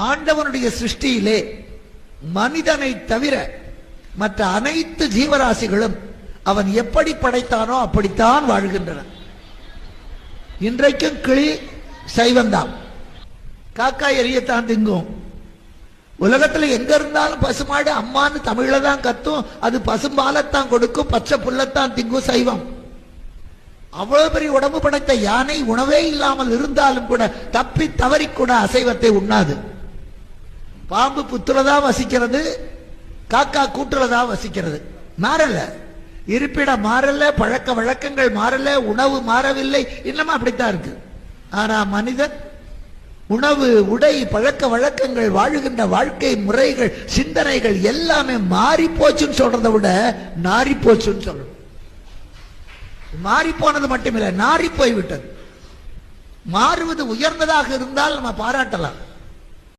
ஆண்டவனுடைய சிருஷ்டியிலே மனிதனை தவிர மற்ற அனைத்து ஜீவராசிகளும் அவன் எப்படி படைத்தானோ அப்படித்தான் வாழ்கின்றன. இன்றைக்கும் கிளி சைவந்தான், காக்கா எரியத்தான் திங்கும். உலகத்துல எங்க இருந்தாலும் பசுமாடு அம்மான்னு தமிழ்ல தான் கத்தும், அது பசும்பாலத்தான் கொடுக்கும், பச்சை புல்லத்தான் திங்கும் சைவம். அவ்வளவு பெரிய உடம்பு படைத்த யானை உணவே இல்லாமல் இருந்தாலும் கூட தப்பி தவறி கூட அசைவத்தை உண்ணாது. பாம்பு புத்துலதான் வசிக்கிறது, காக்கா கூட்டுலதான் வசிக்கிறது. மாறல, இருப்பிடம் மாறல, பழக்க வழக்கங்கள் மாறல, உணவு மாறவில்லை, இன்னமும் அப்படித்தான் இருக்கு. ஆனா மனிதன் உணவு, உடை, பழக்க வழக்கங்கள், வாழுகின்ற வாழ்க்கை முறைகள், சிந்தனைகள் எல்லாமே மாறி போச்சுன்னு சொல்றதை விட நாரி போச்சுன்னு சொல்லணும். மாறி போனது மட்டுமில்லை, நாரி போய்விட்டது. மாறுவது உயர்ந்ததாக இருந்தால் நம்ம பாராட்டலாம்.